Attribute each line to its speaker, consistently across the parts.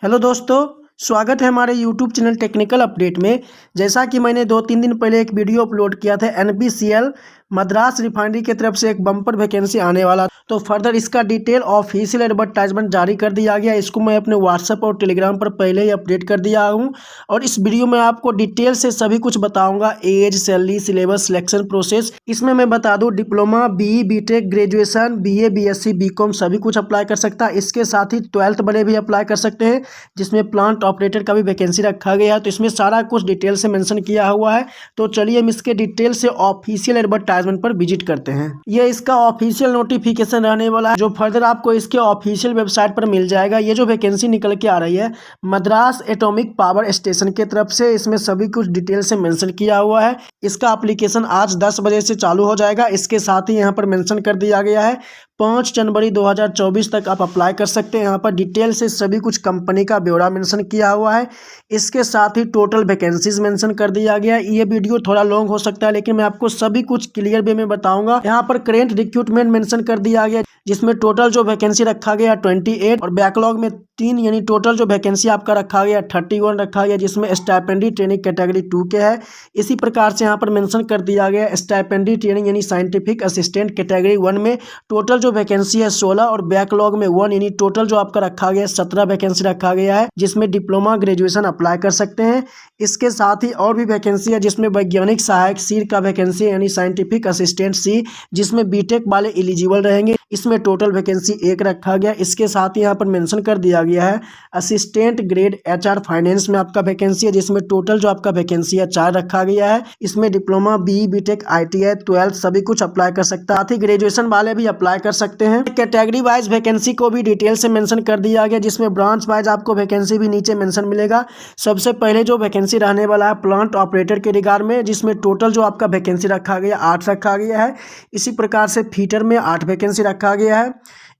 Speaker 1: Hello दोस्तों, स्वागत है हमारे यूट्यूब चैनल टेक्निकल अपडेट में। जैसा कि मैंने 2-3 दिन पहले एक वीडियो अपलोड किया था, एनपीसीएल मद्रास रिफाइनरी की तरफ से एक बम्पर वैकेंसी आने वाला, तो फर्दर इसका डिटेल ऑफिशियल एडवर्टाइजमेंट जारी कर दिया गया। इसको मैं अपने व्हाट्सएप और टेलीग्राम पर पहले ही अपडेट कर दिया हूं और इस वीडियो में आपको डिटेल से सभी कुछ बताऊंगा। Age, salary, syllabus, selection process. इसमें मैं बता दूं diploma, BE, BTech, graduation, BA, BSc, BCom सभी कुछ अप्लाई कर सकता है। इसके साथ ही 12th वाले भी अप्लाई कर सकते हैं, जिसमें प्लांट ऑपरेटर का भी वैकेंसी रखा गया है। तो इसमें सारा कुछ डिटेल से मेंशन किया हुआ है। तो चलिए हम इसके डिटेल से ऑफिशियल एडवर्टाइजमेंट पर विजिट करते हैं। ये इसका ऑफिशियल नोटिफिकेशन रहने वाला है, जो फर्दर आपको इसके ऑफिशियल वेबसाइट पर मिल जाएगा। ये जो वैकेंसी निकल के आ रही है मद्रास एटॉमिक पावर स्टेशन की तरफ से, इसमें सभी कुछ डिटेल से मेंशन किया हुआ है। इसका एप्लीकेशन आज 10 बजे से चालू हो जाएगा। इसके साथ ही यहाँ पर मेंशन कर दिया गया है 5 जनवरी 2024 तक आप अप्लाई कर सकते हैं। यहाँ पर डिटेल से सभी कुछ कंपनी का ब्यौरा मेंशन किया हुआ है। इसके साथ ही टोटल वैकेंसीज मेंशन कर दिया गया है। ये वीडियो थोड़ा लॉन्ग हो सकता है, लेकिन मैं आपको सभी कुछ क्लियर वे में बताऊंगा। यहाँ पर करेंट रिक्रूटमेंट मेंशन कर दिया गया, जिसमें टोटल जो वैकेंसी रखा गया 28 और बैकलॉग में 3, यानी टोटल जो वैकेंसी आपका रखा गया 31 रखा गया, जिसमें स्टाइपेंडी ट्रेनिंग कैटेगरी 2 के है। इसी प्रकार से यहाँ पर मेंशन कर दिया गया स्टाइपेंडी ट्रेनिंग यानी साइंटिफिक असिस्टेंट कैटेगरी 1 में टोटल जो वैकेंसी है 16 और बैकलॉग में 1, यानी टोटल जो आपका रखा गया 17 वैकेंसी रखा गया है, जिसमें डिप्लोमा, ग्रेजुएशन अप्लाई कर सकते हैं। इसके साथ ही और भी वैकेंसी है, जिसमें वैज्ञानिक सहायक सी का वैकेंसी यानी साइंटिफिक असिस्टेंट सी, जिसमें बीटेक वाले एलिजिबल रहेंगे। इसमें टोटल वैकेंसी 1 रखा गया। इसके साथ ही यहाँ पर मेंशन कर दिया गया है असिस्टेंट ग्रेड एचआर फाइनेंस में आपका वैकेंसी है, जिसमें टोटल जो आपका वैकेंसी है 4 रखा गया है। इसमें diploma, BE, BTech, ITI, 12th सभी कुछ अप्लाई कर सकता है। साथ ही ग्रेजुएशन वाले भी अप्लाई कर सकते हैं। कैटेगरी वाइज वैकेंसी को भी डिटेल से मेंशन कर दिया गया, जिसमें ब्रांच वाइज आपको वैकेंसी भी नीचे मेंशन मिलेगा। सबसे पहले जो वैकेंसी रहने वाला है प्लांट ऑपरेटर के रिगार्ड में, जिसमें टोटल जो आपका वैकेंसी रखा गया 8 रखा गया है। इसी प्रकार से फीटर में 8 वैकेंसी रखा गया है।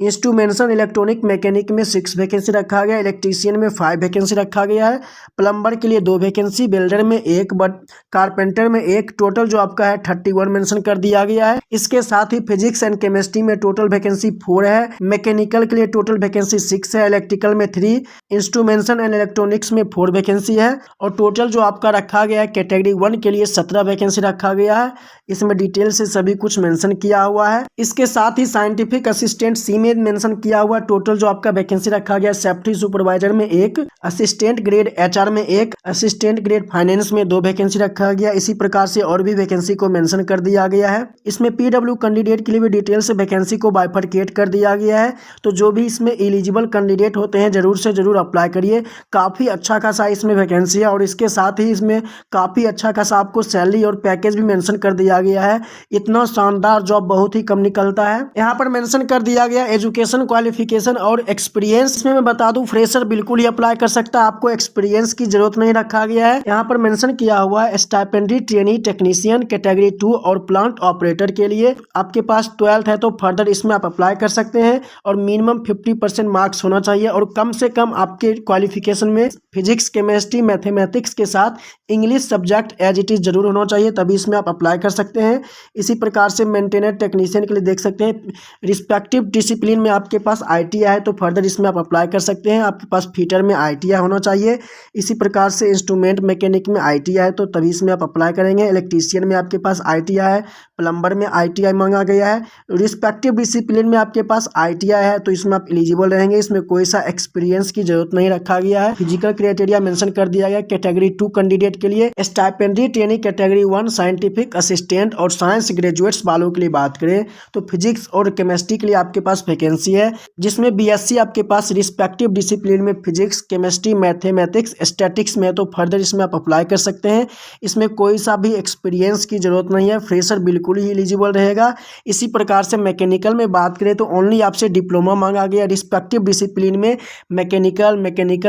Speaker 1: इंस्ट्रूमेंटेशन इलेक्ट्रॉनिक मैकेनिक में 6 वैकेंसी रखा गया है। इलेक्ट्रीशियन में 5 वैकेंसी रखा गया है। प्लम्बर के लिए 2 वैकेंसी, वेल्डर में 1, बट कारपेंटर में 1, टोटल जो आपका है 31 मेंशन कर दिया गया है। इसके साथ ही फिजिक्स एंड केमिस्ट्री में टोटल वैकेंसी 4 है। मैकेनिकल के लिए टोटल वैकेंसी 6 है। इलेक्ट्रिकल में 3, इंस्ट्रूमेंटेशन एंड इलेक्ट्रॉनिक्स में 4 वैकेंसी है। और टोटल जो आपका रखा गया है कैटेगरी 1 के लिए 17 वैकेंसी रखा गया है। इसमें डिटेल से सभी कुछ मेंशन किया हुआ है। इसके साथ ही साइंटिफिक असिस्टेंट सी में मेंशन किया हुआ टोटल जो आपका वैकेंसी रखा गया सेफ्टी सुपरवाइजर में 1, असिस्टेंट ग्रेड एचआर में 1, असिस्टेंट ग्रेड फाइनेंस में 2 वैकेंसी रखा गया। इसी प्रकार से और भी वैकेंसी को मेंशन कर दिया गया है। इसमें पीडब्ल्यू कैंडिडेट के लिए भी डिटेल से वैकेंसी को बाइफरकेट कर दिया गया है। तो जो भी इसमें एलिजिबल कैंडिडेट होते हैं जरूर से जरूर अप्लाई करिए। काफ़ी अच्छा खासा इसमें वैकेंसी है और इसके साथ ही इसमें काफ़ी अच्छा खासा आपको सैलरी और पैकेज भी मेंशन कर दिया गया है। इतना शानदार जॉब बहुत ही कम निकलता है। यहाँ पर मेंशन कर दिया गया एजुकेशन क्वालिफिकेशन और एक्सपीरियंस। इसमें मैं बता दूं फ्रेशर बिल्कुल ही अप्लाई कर सकता है, आपको एक्सपीरियंस की जरूरत नहीं रखा गया है। यहाँ पर मेंशन किया हुआ है स्टाइपेंडी ट्रेनी टेक्नीशियन कैटेगरी 2 और प्लांट ऑपरेटर के लिए आपके पास 12th है, तो फर्दर इसमें आप अप्लाई कर सकते हैं। और मिनिमम 50% मार्क्स होना चाहिए और कम से कम आपके क्वालिफिकेशन में फिजिक्स, केमिस्ट्री, मैथमेटिक्स के साथ English subject as it is जरूर होना चाहिए, तभी इसमें आप अप्लाई कर सकते हैं। इसी प्रकार से मेंटेनेंस टेक्नीशियन के लिए देख सकते हैं रिस्पेक्टिव डिसिप्लिन में आपके पास आईटीआई है, तो फर्दर इसमें आप अप्लाई कर सकते हैं। आपके पास फीटर में आईटीआई होना चाहिए। इसी प्रकार से इंस्ट्रूमेंट मैकेनिक में आईटीआई है, तो तभी इसमें आप अप्लाई करेंगे। इलेक्ट्रीशियन में आपके पास आईटीआई है। प्लम्बर में आईटीआई मांगा गया है। रिस्पेक्टिव डिसिप्लिन में आपके पास आईटीआई है, तो इसमें आप एलिजिबल रहेंगे। इसमें कोई सा एक्सपीरियंस की जरूरत नहीं रखा गया है। फिजिकल क्राइटेरिया मेंशन कर दिया गया कैटेगरी 2 कैंडिडेट के लिए। स्टाइपेंडी ट्रेनिंग कैटेगरी 1 साइंटिफिक असिस्टेंट और साइंस ग्रेजुएट्स वालों के लिए बात करें तो फिजिक्स और केमिस्ट्री के लिए आपके पास वैकेंसी है, जिसमें बीएससी आपके पास रिस्पेक्टिव डिसिप्लिन में फिजिक्स, केमिस्ट्री, मैथमेटिक्स, स्टैटिक्स में, तो फर्दर इसमें आप अप्लाई कर सकते हैं। इसमें कोई सा भी एक्सपीरियंस की जरूरत नहीं है, फ्रेशर बिल्कुल ही एलिजिबल रहेगा। इसी प्रकार से मैकेनिकल में बात करें तो ओनली आपसे डिप्लोमा मांगा गया रिस्पेक्टिव डिसिप्लिन में mechanical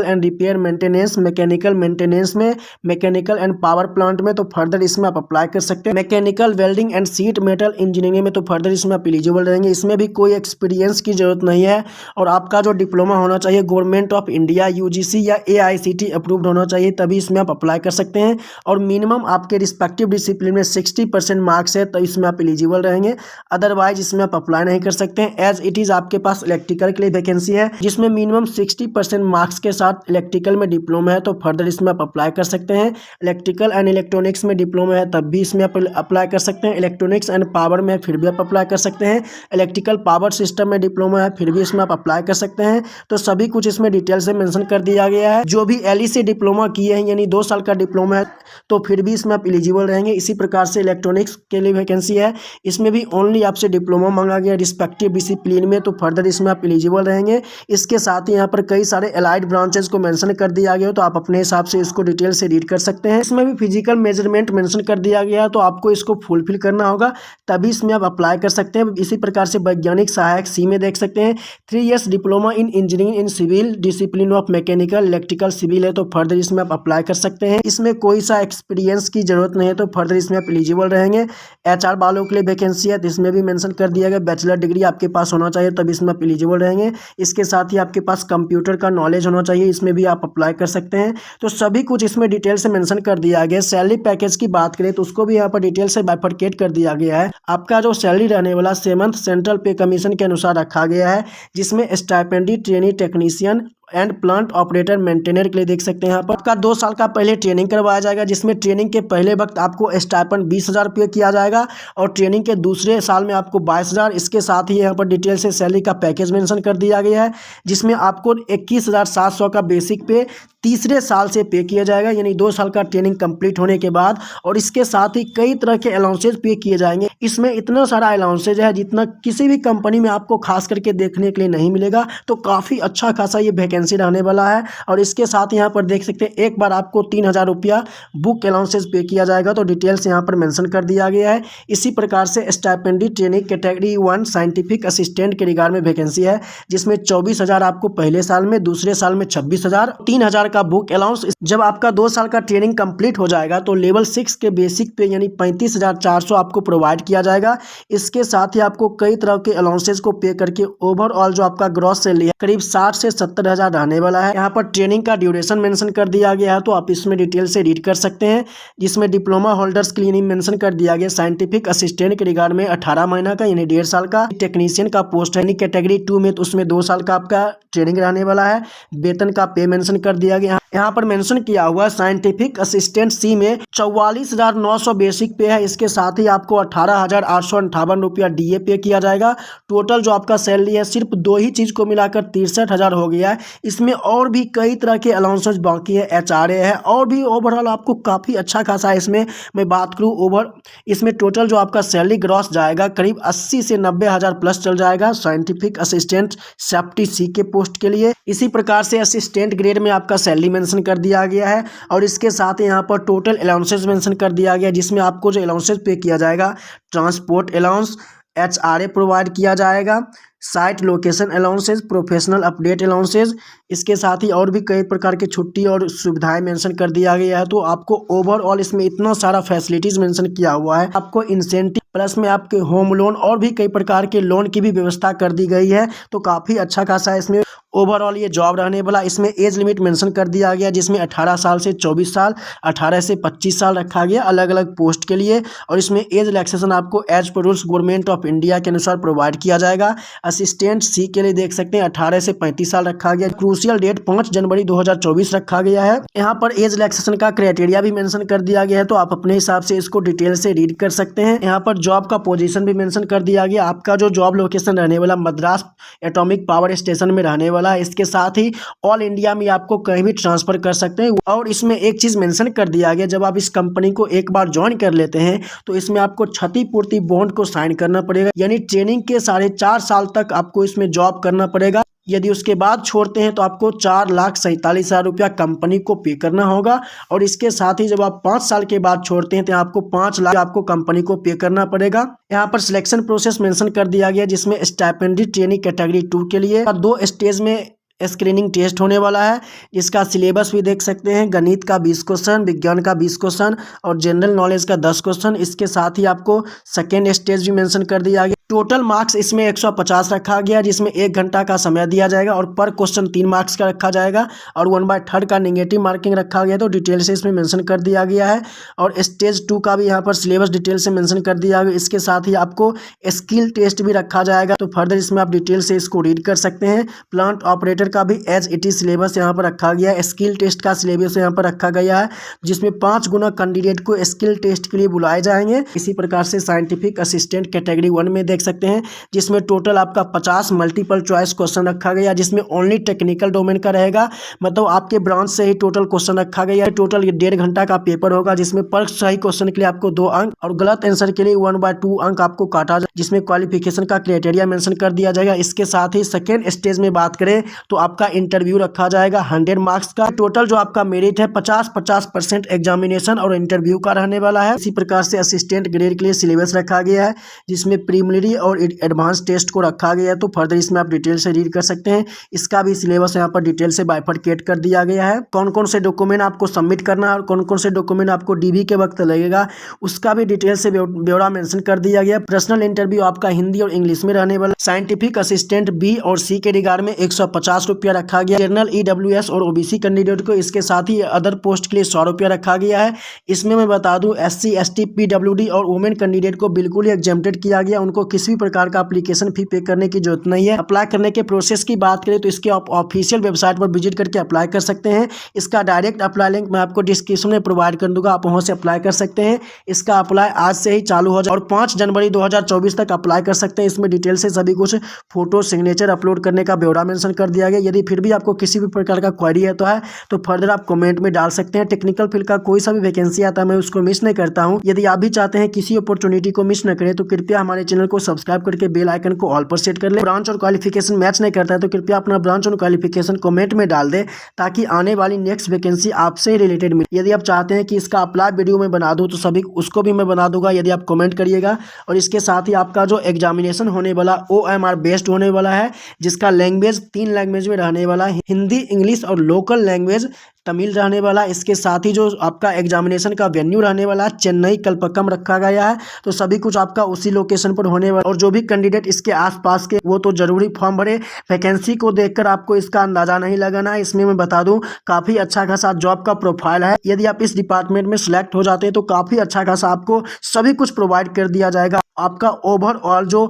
Speaker 1: and repair maintenance, mechanical maintenance में, मैकेनिकल एंड पावर प्लांट में, तो फर्दर इसमें आप अप्लाई कर सकते हैं। Mechanical welding and seat metal engineering में, तो फर्दर इसमें आप एलिजिबल रहेंगे। इसमें भी कोई एक्सपीरियंस एक्सपीरियंस की ज़रूरत नहीं है और आपका जो डिप्लोमा होना चाहिए गवर्नमेंट ऑफ इंडिया यूजीसी या एआईसीटी अप्रूव्ड होना चाहिए, तभी इसमें आप अप्लाई कर सकते हैं। और मिनिमम आपके रिस्पेक्टिव डिसिप्लिन में 60% मार्क्स है तो इसमें आप एलिजिबल रहेंगे, अदरवाइज इसमें आप अप्लाई नहीं कर सकते हैं। एज इट इज़ आपके पास इलेक्ट्रिकल के लिए वैकेंसी है जिसमें मिनिमम 60% मार्क्स के साथ इलेक्ट्रिकल में डिप्लोमा है तो फर्दर इसमें आप अप्लाई कर सकते हैं। इलेक्ट्रिकल एंड इलेक्ट्रॉनिक्स में डिप्लोमा है तब भी इसमें आप अप्लाई कर सकते हैं। इलेक्ट्रॉनिक्स एंड पावर में फिर भी आप अप्लाई कर सकते हैं। इलेक्ट्रिकल पावर सिस्टम में डिप्लोमा है फिर भी इसमें आप अप्लाई कर सकते हैं। तो सभी कुछ इसमें डिटेल से मेंशन कर दिया गया है। जो भी एलई से डिप्लोमा किए हैं यानी 2 साल का डिप्लोमा है तो फिर भी इसमें आप एलिजिबल रहेंगे। इसी प्रकार से इलेक्ट्रॉनिक्स के लिए वैकेंसी है, इसमें भी ओनली आपसे डिप्लोमा मांगा गया रिस्पेक्टिव डिसिप्लिन में, तो फर्दर इसमें आप एलिजिबल रहेंगे। इसके साथ ही यहाँ पर कई सारे एलाइड ब्रांचेस को मेंशन कर दिया गया, तो आप अपने हिसाब से इसको डिटेल से रीड कर सकते हैं। इसमें भी फिजिकल मेजरमेंट मेंशन कर दिया गया है तो आपको इसको फुलफिल करना होगा तभी इसमें आप अप्लाई कर सकते हैं। इसी प्रकार से वैज्ञानिक सहायक सी में देख सकते हैं 3 years diploma in engineering in civil discipline of mechanical electrical civil है तो फर्दर इसमें आप अप्लाई कर सकते हैं। इसमें कोई सा एक्सपीरियंस की जरूरत नहीं है तो फर्दर इसमें आप एलिजिबल रहेंगे। एचआर वालों के लिए वैकेंसी है तो इसमें भी मेंशन कर दिया गया बैचलर डिग्री आपके पास होना चाहिए तब इसमें आप एलिजिबल रहेंगे। इसके साथ ही आपके पास कंप्यूटर का नॉलेज होना चाहिए, इसमें भी आप अप्लाई कर सकते हैं। तो सभी कुछ इसमें डिटेल से मेंशन कर दिया गया। सैलरी पैकेज की बात करें तो उसको भी यहाँ पर डिटेल से बाइफरकेट कर दिया गया है। आपका जो सैलरी रहने वाला 7th सेंट्रल पे कमीशन के अनुसार रखा गया है, जिसमें stipendiary trainee technician and plant operator maintainer के लिए देख सकते हैं यहाँ पर आपका 2 साल का पहले ट्रेनिंग करवाया जाएगा, जिसमें ट्रेनिंग के पहले वक्त आपको स्टाइपेंड 20,000 रुपये किया जाएगा और ट्रेनिंग के दूसरे साल में आपको 22,000। इसके साथ ही यहाँ पर डिटेल से सैलरी का पैकेज मेंशन कर दिया गया है, जिसमें आपको 21,700 का बेसिक पे तीसरे साल से पे किया जाएगा, यानी 2 साल का ट्रेनिंग कंप्लीट होने के बाद। और इसके साथ ही कई तरह के अलाउंसेज पे किए जाएंगे। इसमें इतना सारा अलाउंसेज है जितना किसी भी कंपनी में आपको खास करके देखने के लिए नहीं मिलेगा, तो काफ़ी अच्छा खासा ये वैकेंसी रहने वाला है। और इसके साथ यहाँ पर देख सकते हैं एक बार आपको 3,000 रुपया बुक अलाउंसेज पे किया जाएगा, तो डिटेल्स यहाँ पर मेंशन कर दिया गया है। इसी प्रकार से स्टाइपेंडी ट्रेनिंग कैटेगरी 1 साइंटिफिक असिस्टेंट के रिगार्ड में वैकेंसी है, जिसमें 24,000 आपको पहले साल में, दूसरे साल में 26,000, 3,000 का बुक अलाउंस। जब आपका 2 साल का ट्रेनिंग कंप्लीट हो जाएगा तो लेवल 6 के बेसिक पे यानी 35,400 आपको प्रोवाइड किया जाएगा। इसके साथ ही आपको कई तरह के अलाउंसेज को पे करके ओवरऑल जो आपका ग्रॉस सैलरी है करीब 60 से 70,000 रहने वाला है। यहाँ पर ट्रेनिंग का ड्यूरेशन मेंशन कर दिया गया है, तो आप इसमें डिटेल से रीड कर सकते हैं। जिसमें डिप्लोमा होल्डर्स के लिए मेंशन कर दिया गया साइंटिफिक असिस्टेंट के रिगार्ड में 18 महीना का यानी 1.5 साल का। टेक्नीशियन का पोस्ट है कैटेगरी 2 में, तो उसमें 2 साल का आपका ट्रेनिंग रहने वाला है। वेतन का पे मेंशन कर दिया गया। यहाँ पर मेंशन किया हुआ साइंटिफिक असिस्टेंट सी में 44,900 बेसिक पे है। इसके साथ ही आपको 18,858 रुपया डीए पे किया जाएगा। टोटल जो आपका सैलरी है सिर्फ 2 ही चीज़ को मिलाकर 63,000 हो गया है। इसमें और भी कई तरह के अलाउंसेस बाकी है, एचआरए है और भी ओवरऑल आपको काफ़ी अच्छा खासा है। इसमें मैं बात करूँ इसमें टोटल जो आपका सैलरी ग्रॉस जाएगा करीब 80 से 90,000 प्लस चल जाएगा साइंटिफिक असिस्टेंट सेफ्टी सी के पोस्ट के लिए। इसी प्रकार से असिस्टेंट ग्रेड में आपका सैलरी मेंशन कर दिया गया है। और इसके साथ यहाँ पर टोटल अलाउंसेस मेंशन कर दिया गया, जिसमें आपको जो अलाउंसेस पे किया जाएगा ट्रांसपोर्ट अलाउंस, एचआरए प्रोवाइड किया जाएगा, site location allowances, professional update allowances. इसके साथ ही और भी कई प्रकार की छुट्टी और सुविधाएं मेंशन कर दिया गया है। तो आपको ओवरऑल इसमें इतना सारा फैसिलिटीज़ मेंशन किया हुआ है। आपको इंसेंटिव प्लस में आपके होम लोन और भी कई प्रकार के लोन की भी व्यवस्था कर दी गई है। तो काफ़ी अच्छा खासा इसमें ओवरऑल ये जॉब रहने वाला। इसमें एज लिमिट मेंशन कर दिया गया, जिसमें 18 साल से 24 साल, 18 से 25 साल रखा गया अलग अलग पोस्ट के लिए। और इसमें एज रिलैक्सेशन आपको as per rules government of India के अनुसार प्रोवाइड किया जाएगा। असिस्टेंट सी के लिए देख सकते हैं 18 से 35 साल रखा गया। क्रूशियल डेट 5 जनवरी 2024 रखा गया है। यहाँ पर एज रिलैक्सेशन का क्राइटेरिया भी मेंशन कर दिया गया है, तो आप अपने हिसाब से इसको डिटेल से रीड कर सकते हैं। यहाँ पर जॉब का पोजीशन भी मेंशन कर दिया गया। आपका जो जॉब लोकेशन रहने वाला मद्रास एटॉमिक पावर स्टेशन में रहने वाला है। इसके साथ ही ऑल इंडिया में आपको कहीं भी ट्रांसफर कर सकते हैं। और इसमें एक चीज़ मेंशन कर दिया गया, जब आप इस कंपनी को एक बार ज्वाइन कर लेते हैं तो इसमें आपको क्षतिपूर्ति बॉन्ड को साइन करना पड़ेगा, यानी ट्रेनिंग के 4.5 साल तक आपको इसमें जॉब करना पड़ेगा। यदि उसके बाद छोड़ते हैं तो आपको 4,47,000 रुपया कंपनी को पे करना होगा। और इसके साथ ही जब आप 5 साल के बाद छोड़ते हैं तो आपको 5 लाख आपको कंपनी को पे करना पड़ेगा। यहाँ पर सिलेक्शन प्रोसेस मेंशन कर दिया गया, जिसमें स्टाइपेंडी ट्रेनिंग कैटेगरी 2 के लिए 2 स्टेज में स्क्रीनिंग टेस्ट होने वाला है। इसका सिलेबस भी देख सकते हैं, गणित का 20 क्वेश्चन, विज्ञान का 20 क्वेश्चन और जनरल नॉलेज का 10 क्वेश्चन। इसके साथ ही आपको सेकेंड स्टेज भी मेंशन कर दिया गया, टोटल मार्क्स इसमें 150 रखा गया, जिसमें 1 घंटा का समय दिया जाएगा और पर क्वेश्चन 3 मार्क्स का रखा जाएगा और 1/3 का नेगेटिव मार्किंग रखा गया। तो डिटेल से इसमें मेंशन कर दिया गया है और स्टेज 2 का भी यहाँ पर सिलेबस डिटेल से मेंशन कर दिया गया। इसके साथ ही आपको स्किल टेस्ट भी रखा जाएगा। तो फर्दर इसमें आप डिटेल से इसको रीड कर सकते हैं। प्लांट ऑपरेटर का भी एज इट इज सिलेबस यहाँ पर रखा गया है। स्किल टेस्ट का सिलेबस यहाँ पर रखा गया है, जिसमें 5 गुना कैंडिडेट को स्किल टेस्ट के लिए बुलाए जाएंगे। इसी प्रकार से साइंटिफिक असिस्टेंट कैटेगरी 1 में देख सकते हैं, जिसमें टोटल आपका 50 मल्टीपल चॉइस क्वेश्चन रखा गया, जिसमें ओनली टेक्निकल डोमेन का रहेगा, मतलब आपके ब्रांच से ही टोटल क्वेश्चन रखा गया है। टोटल 1.5 घंटा का पेपर होगा, जिसमें पर सही क्वेश्चन के लिए आपको 2 अंक और गलत आंसर के लिए 1/2 अंक आपको काटा जाए, जिसमें क्वालिफिकेशन का क्राइटेरिया मेंशन कर दिया जाएगा। इसके साथ ही सेकेंड स्टेज में बात करें तो आपका इंटरव्यू रखा जाएगा 100 मार्क्स का। टोटल जो आपका मेरिट है 50% एग्जामिनेशन और इंटरव्यू का रहने वाला है। इसी प्रकार से असिस्टेंट ग्रेड के लिए सिलेबस रखा गया है, जिसमें प्रीलिमिनरी और एडवांस टेस्ट को रखा गया है। तो फर्दर इसमें आप डिटेल से रीड कर सकते हैं। इसका भी सिलेबस यहाँ पर डिटेल से बाइफरकेट कर दिया गया है। कौन कौन से डॉक्यूमेंट आपको सबमिट करना है और कौन कौन से डॉक्यूमेंट आपको डीबी के वक्त लगेगा, उसका भी डिटेल से ब्यौरा मेंशन कर दिया गया। पर्सनल इंटरव्यू आपका हिंदी और इंग्लिश में रहने वाला। साइंटिफिक असिस्टेंट बी और सी के रिगार्ड में 150 रुपया रखा गया। जनरल EWS और OBC कैंडिडेट को इसके साथ ही अदर पोस्ट के लिए 100 रुपया रखा गया है। इसमें मैं बता दूं SC ST PWD और वुमेन कैंडिडेट को बिल्कुल ही एग्जेम्प्टेड किया गया। उनको किसी भी प्रकार का एप्लीकेशन फी पे करने की जरूरत नहीं है। अप्लाई करने के प्रोसेस की बात करें तो इसके आप ऑफिशियल वेबसाइट पर विजिट करके अप्लाई कर सकते हैं। इसका डायरेक्ट अप्लाई लिंक मैं आपको डिस्क्रिप्शन में प्रोवाइड कर दूंगा, आप वहां से अप्लाई कर सकते हैं। इसका अप्लाई आज से ही चालू हो जाए और 5 जनवरी 2024 तक अप्लाई कर सकते हैं। इसमें डिटेल से सभी कुछ फोटो सिग्नेचर अपलोड करने का ब्यौरा मेंशन कर दिया गया। यदि फिर भी आपको किसी भी प्रकार का क्वेरी है तो फर्दर आप कमेंट में डाल सकते हैं। टेक्निकल फील्ड का कोई सा भी वैकेंसी आता है मैं उसको मिस नहीं करता हूं। यदि आप भी चाहते हैं किसी अपॉर्चुनिटी को मिस न करें तो कृपया हमारे चैनल को सब्सक्राइब करके बेल आइकन को ऑल पर सेट कर ले। ब्रांच और क्वालिफिकेशन मैच नहीं करता है तो कृपया अपना ब्रांच और क्वालिफिकेशन कमेंट में डाल दे, ताकि आने वाली नेक्स्ट वैकेंसी आपसे रिलेटेड मिले। यदि आप चाहते हैं कि इसका अप्लाई वीडियो में बना दूं तो सभी उसको भी मैं बना दूंगा, यदि आप कमेंट करिएगा। और इसके साथ ही आपका जो एग्जामिनेशन होने वाला OMR बेस्ड होने वाला है, जिसका लैंग्वेज 3 लैंग्वेज में रहने वाला है, हिंदी, इंग्लिश और लोकल लैंग्वेज तमिल रहने वाला। इसके साथ ही जो आपका एग्जामिनेशन का वेन्यू रहने वाला चेन्नई कलपक्कम रखा गया है। तो सभी कुछ आपका उसी लोकेशन पर होने वाला। और जो भी कैंडिडेट इसके आसपास के वो तो जरूरी फॉर्म भरे। वैकेंसी को देखकर आपको इसका अंदाजा नहीं लगाना है। इसमें मैं बता दूं काफ़ी अच्छा खासा जॉब का प्रोफाइल है। यदि आप इस डिपार्टमेंट में सिलेक्ट हो जाते हैं तो काफ़ी अच्छा खासा आपको सभी कुछ प्रोवाइड कर दिया जाएगा। आपका ओवरऑल जो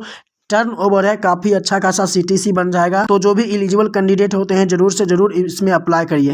Speaker 1: टर्नओवर है काफ़ी अच्छा खासा CTC बन जाएगा। तो जो भी एलिजिबल कैंडिडेट होते हैं जरूर से जरूर इसमें अप्लाई करिए।